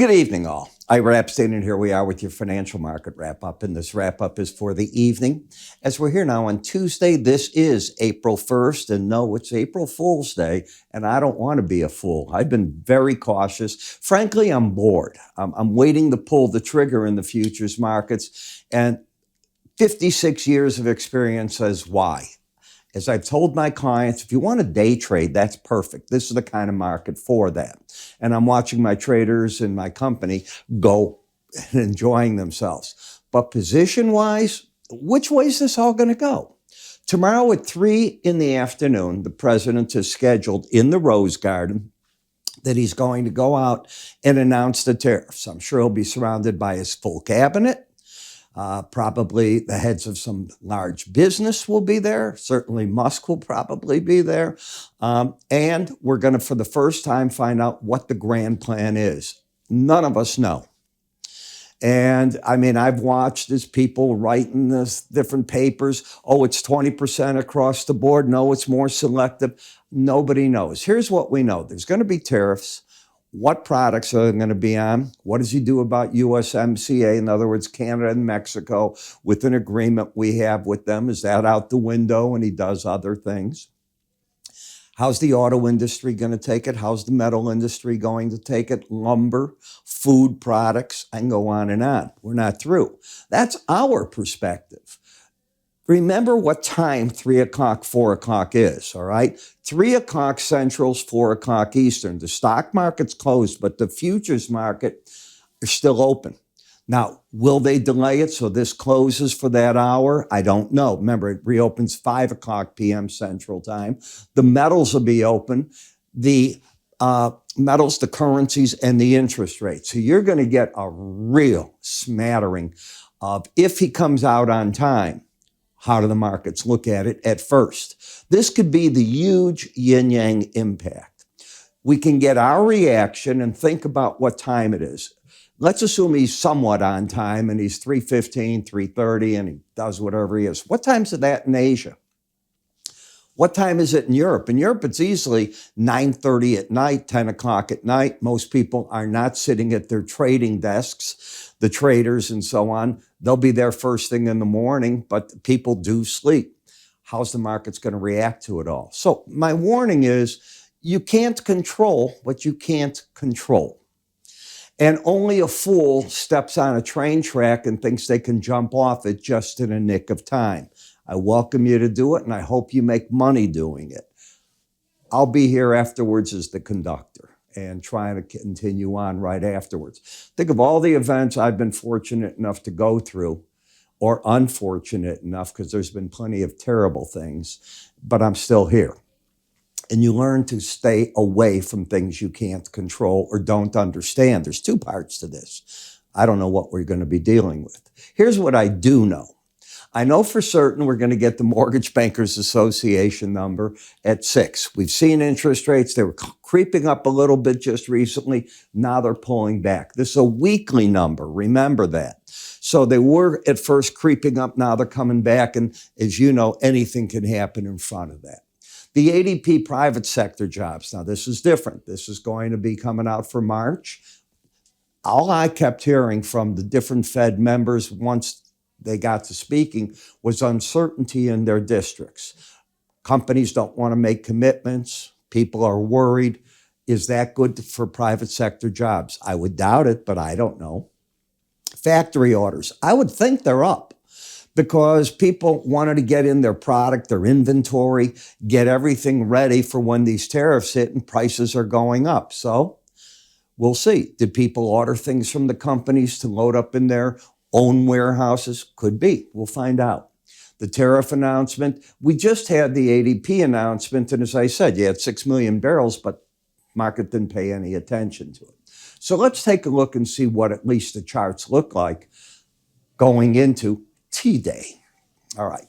Well, good evening, all. Ira Epstein, and here we are with your financial market wrap-up, and this wrap-up is for the evening. As we're here now on Tuesday, this is April 1st, and no, it's April Fool's Day, and I don't want to be a fool. I've been very cautious. Frankly, I'm bored. I'm waiting to pull the trigger in the futures markets, and 56 years of experience says why. As I've told my clients, if you want to day trade, that's perfect. This is the kind of market for that. And I'm watching my traders in my company go and enjoying themselves. But position-wise, which way is this all going to go? Tomorrow at 3 in the afternoon, the president is scheduled in the Rose Garden that he's going to go out and announce the tariffs. I'm sure he'll be surrounded by his full cabinet. Probably the heads of some large business will be there. Certainly Musk will probably be there. And we're going to, for the first time, find out what the grand plan is. None of us know. And I mean, I've watched as people writing this different papers. Oh, it's 20% across the board. No, it's more selective. Nobody knows. Here's what we know. There's going to be tariffs. What products are going to be on? What does he do about USMCA? In other words, Canada and Mexico, with an agreement we have with them. Is that out the window and he does other things? How's the auto industry going to take it? How's the metal industry going to take it? Lumber, food products, I can go on and on. We're not through. That's our perspective. Remember what time 3 o'clock, 4 o'clock is, all right? 3 o'clock Central's 4 o'clock Eastern. The stock market's closed, but the futures market is still open. Now, will they delay it so this closes for that hour? I don't know. Remember, it reopens 5 o'clock p.m. Central Time. The metals will be open. The metals, the currencies, and the interest rates. So you're going to get a real smattering of, if he comes out on time, how do the markets look at it at first? This could be the huge yin-yang impact. We can get our reaction and think about what time it is. Let's assume he's somewhat on time and he's 3:15, 3:30, and he does whatever he is. What time's it at in Asia? What time is it in Europe? In Europe, it's easily 9:30 at night, 10 o'clock at night. Most people are not sitting at their trading desks, the traders and so on. They'll be there first thing in the morning, but people do sleep. How's the market's going to react to it all? So my warning is, you can't control what you can't control. And only a fool steps on a train track and thinks they can jump off it just in a nick of time. I welcome you to do it, and I hope you make money doing it. I'll be here afterwards as the conductor and trying to continue on right afterwards. Think of all the events I've been fortunate enough to go through, or unfortunate enough, because there's been plenty of terrible things, but I'm still here. And you learn to stay away from things you can't control or don't understand. There's two parts to this. I don't know what we're going to be dealing with. Here's what I do know. I know for certain we're going to get the Mortgage Bankers Association number at 6. We've seen interest rates. They were creeping up a little bit just recently. Now they're pulling back. This is a weekly number. Remember that. So they were at first creeping up. Now they're coming back. And as you know, anything can happen in front of that. The ADP private sector jobs. Now this is different. This is going to be coming out for March. All I kept hearing from the different Fed members once they got to speaking was uncertainty in their districts. Companies don't want to make commitments. People are worried. Is that good for private sector jobs? I would doubt it, but I don't know. Factory orders. I would think they're up because people wanted to get in their product, their inventory, get everything ready for when these tariffs hit and prices are going up. So we'll see. Did people order things from the companies to load up in their own warehouses? Could be. We'll find out. The tariff announcement, we just had the ADP announcement, and as I said, you had 6 million barrels, but market didn't pay any attention to it. So let's take a look and see what at least the charts look like going into T-Day. All right.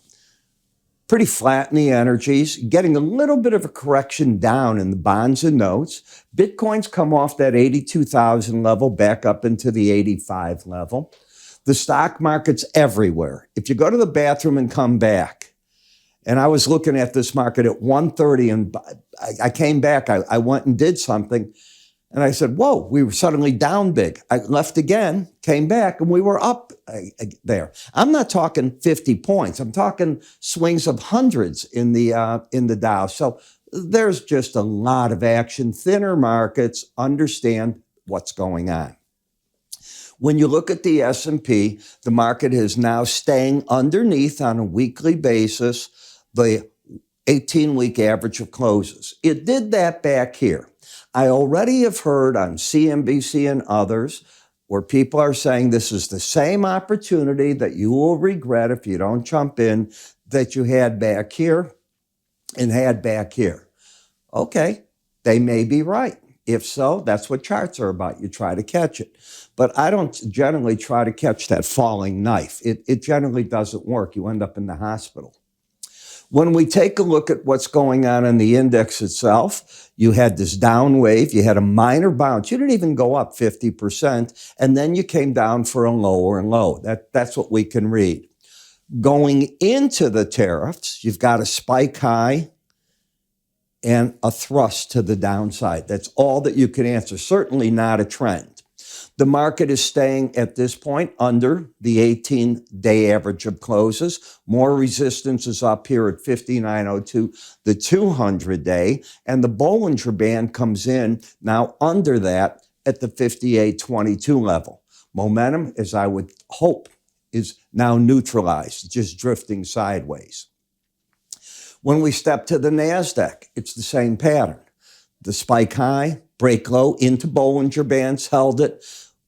Pretty flat in the energies, getting a little bit of a correction down in the bonds and notes. Bitcoin's come off that 82,000 level back up into the 85 level. The stock market's everywhere. If you go to the bathroom and come back, and I was looking at this market at 1:30 and I came back, I went and did something. And I said, whoa, we were suddenly down big. I left again, came back, and we were up there. I'm not talking 50 points. I'm talking swings of hundreds in the Dow. So there's just a lot of action. Thinner markets understand what's going on. When you look at the S&P, the market is now staying underneath on a weekly basis the 18-week average of closes. It did that back here. I already have heard on CNBC and others where people are saying this is the same opportunity that you will regret if you don't jump in that you had back here and had back here. Okay, they may be right. If so, that's what charts are about. You try to catch it. But I don't generally try to catch that falling knife. It generally doesn't work. You end up in the hospital. When we take a look at what's going on in the index itself, you had this down wave, you had a minor bounce. You didn't even go up 50%, and then you came down for a lower and low. That's what we can read. Going into the tariffs, you've got a spike high and a thrust to the downside. That's all that you can answer. Certainly not a trend. The market is staying at this point under the 18-day average of closes. More resistance is up here at 5902, the 200-day, and the Bollinger Band comes in now under that at the 5822 level. Momentum, as I would hope, is now neutralized, just drifting sideways. When we step to the NASDAQ, it's the same pattern. The spike high, break low into Bollinger Bands, held it.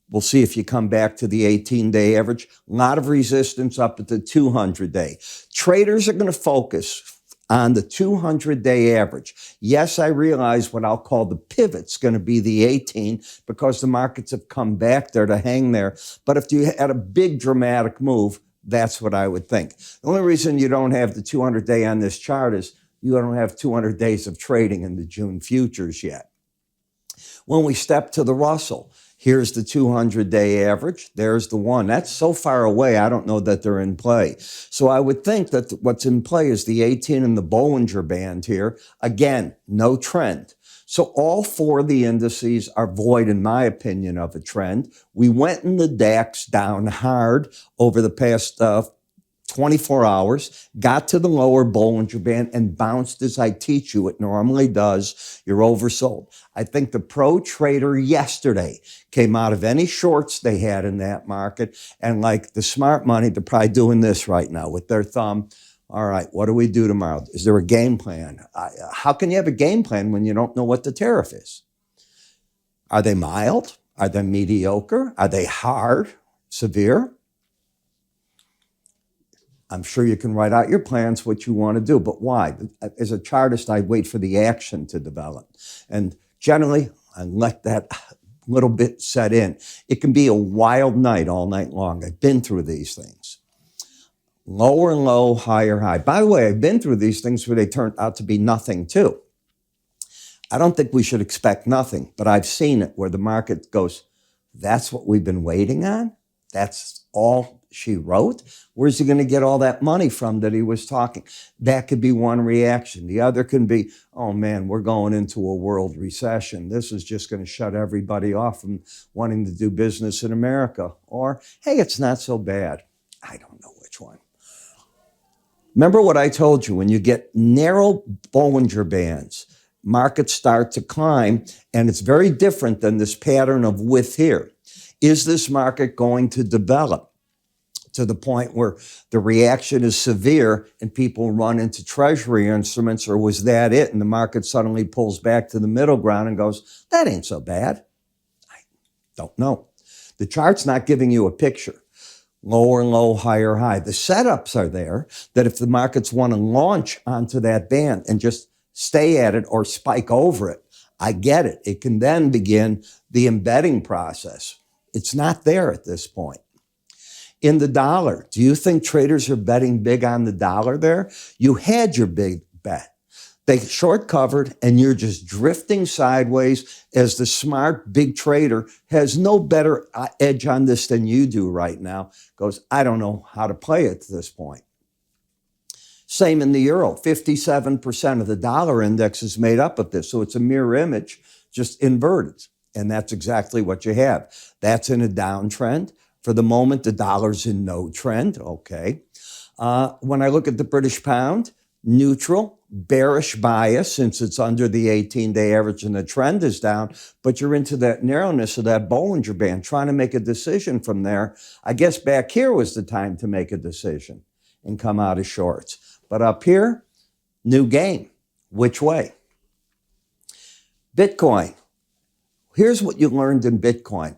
We'll see if you come back to the 18-day average. A lot of resistance up at the 200-day. Traders are going to focus on the 200-day average. Yes, I realize what I'll call the pivot's going to be the 18 because the markets have come back there to hang there. But if you had a big dramatic move, that's what I would think. The only reason you don't have the 200-day on this chart is you don't have 200 days of trading in the June futures yet. When we step to the Russell, here's the 200-day average. There's the one. That's so far away, I don't know that they're in play. So I would think that what's in play is the 18 and the Bollinger Band here. Again, no trend. So all four of the indices are void, in my opinion, of a trend. We went in the DAX down hard over the past 24 hours, got to the lower Bollinger Band and bounced as I teach you it normally does. You're oversold. I think the pro trader yesterday came out of any shorts they had in that market, and like the smart money, they're probably doing this right now with their thumb. All right, what do we do tomorrow? Is there a game plan? How can you have a game plan when you don't know what the tariff is? Are they mild? Are they mediocre? Are they hard, severe? I'm sure you can write out your plans, what you want to do, but why? As a chartist, I wait for the action to develop. And generally, I let that little bit set in. It can be a wild night all night long. I've been through these things. Lower and low, higher high. By the way, I've been through these things where they turned out to be nothing too. I don't think we should expect nothing, but I've seen it where the market goes, that's what we've been waiting on? That's all she wrote? Where's he going to get all that money from that he was talking? That could be one reaction. The other can be, oh man, we're going into a world recession. This is just going to shut everybody off from wanting to do business in America. Or, hey, it's not so bad. I don't know which one. Remember what I told you, when you get narrow Bollinger Bands, markets start to climb, and it's very different than this pattern of width here. Is this market going to develop to the point where the reaction is severe and people run into Treasury instruments, or was that it? And the market suddenly pulls back to the middle ground and goes, that ain't so bad. I don't know. The chart's not giving you a picture. Lower and low, higher high. The setups are there that if the markets want to launch onto that band and just stay at it or spike over it, I get it. It can then begin the embedding process. It's not there at this point. In the dollar, do you think traders are betting big on the dollar there? You had your big bet. They short covered and you're just drifting sideways as the smart big trader has no better edge on this than you do right now. Goes, I don't know how to play it at this point. Same in the euro. 57% of the dollar index is made up of this. So it's a mirror image, just inverted. And that's exactly what you have. That's in a downtrend. For the moment, the dollar's in no trend. Okay. When I look at the British pound, neutral, bearish bias since it's under the 18-day average and the trend is down, but you're into that narrowness of that Bollinger Band, trying to make a decision from there. I guess back here was the time to make a decision and come out of shorts. But up here, new game. Which way? Bitcoin. Here's what you learned in Bitcoin.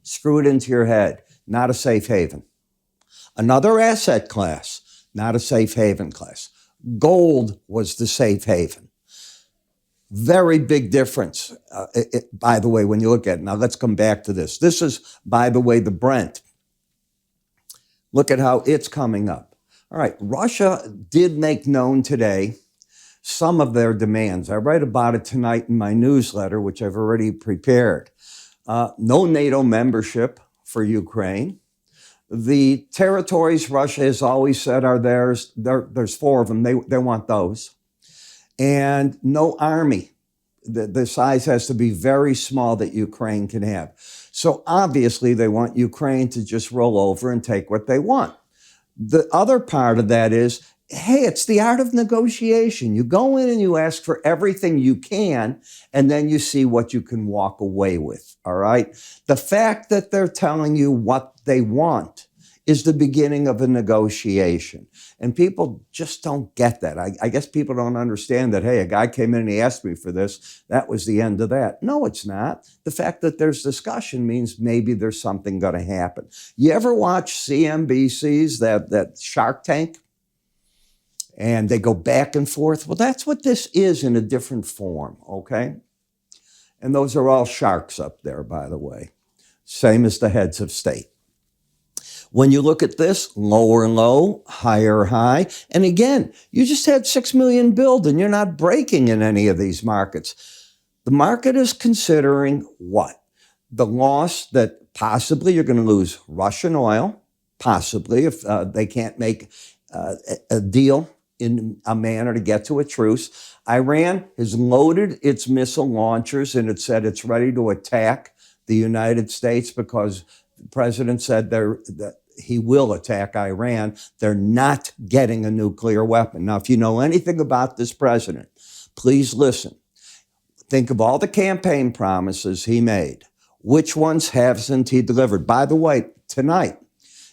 Screw it into your head. Not a safe haven. Another asset class, not a safe haven class. Gold was the safe haven. Very big difference, by the way, when you look at it. Now, let's come back to this. This is, by the way, the Brent. Look at how it's coming up. All right, Russia did make known today some of their demands. I write about it tonight in my newsletter, which I've already prepared. No NATO membership for Ukraine. The territories Russia has always said are theirs. There's 4 of them. They want those. And no army. The size has to be very small that Ukraine can have. So obviously they want Ukraine to just roll over and take what they want. The other part of that is, hey, it's the art of negotiation. You go in and you ask for everything you can, and then you see what you can walk away with, all right? The fact that they're telling you what they want is the beginning of a negotiation. And people just don't get that. I guess people don't understand that, hey, a guy came in and he asked me for this. That was the end of that. No, it's not. The fact that there's discussion means maybe there's something going to happen. You ever watch CNBC's, that Shark Tank? And they go back and forth. Well, that's what this is in a different form, okay? And those are all sharks up there, by the way. Same as the heads of state. When you look at this, lower low, higher high. And again, you just had 6 million build and you're not breaking in any of these markets. The market is considering what? The loss that possibly you're going to lose Russian oil, possibly if they can't make a deal in a manner to get to a truce. Iran has loaded its missile launchers and it said it's ready to attack the United States because the president said that he will attack Iran. They're not getting a nuclear weapon. Now, if you know anything about this president, please listen. Think of all the campaign promises he made. Which ones hasn't he delivered? By the way, tonight,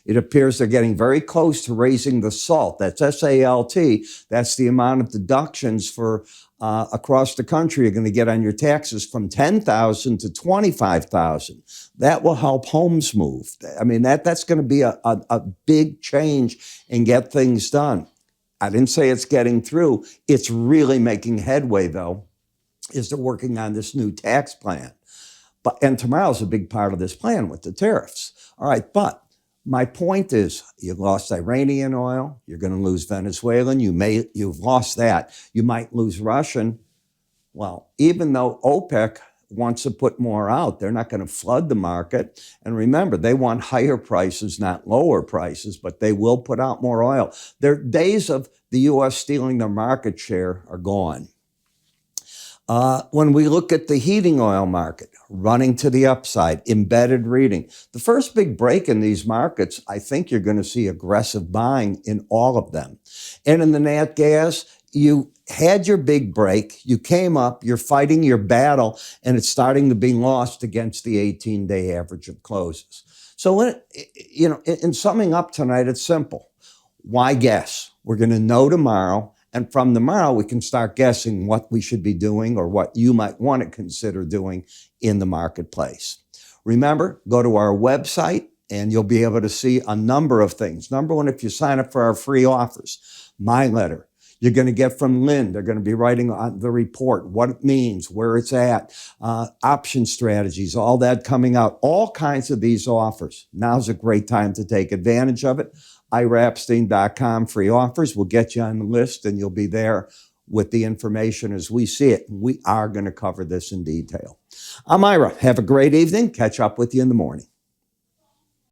it appears they're getting very close to raising the SALT. That's S-A-L-T. That's the amount of deductions for across the country you're going to get on your taxes from $10,000 to $25,000. That will help homes move. I mean, that's going to be a big change and get things done. I didn't say it's getting through. It's really making headway, though, is they're working on this new tax plan. And tomorrow's a big part of this plan with the tariffs. All right, but my point is, you lost Iranian oil. You're going to lose Venezuelan. You've lost that. You might lose Russian. Well, even though OPEC wants to put more out, they're not going to flood the market. And remember, they want higher prices, not lower prices, but they will put out more oil. Their days of the U.S. stealing their market share are gone. When we look at the heating oil market, running to the upside, embedded reading, the first big break in these markets, I think you're going to see aggressive buying in all of them. And in the nat gas, you had your big break, you came up, you're fighting your battle, and it's starting to be lost against the 18-day average of closes. So, in summing up tonight, it's simple. Why guess? We're going to know tomorrow. And from tomorrow, we can start guessing what we should be doing or what you might want to consider doing in the marketplace. Remember, go to our website and you'll be able to see a number of things. Number one, if you sign up for our free offers, my letter, you're going to get from Linn. They're going to be writing on the report, what it means, where it's at, option strategies, all that coming out, all kinds of these offers. Now's a great time to take advantage of it. IraEpstein.com free offers will get you on the list and you'll be there with the information as we see it. We are going to cover this in detail. I'm Ira. Have a great evening. Catch up with you in the morning.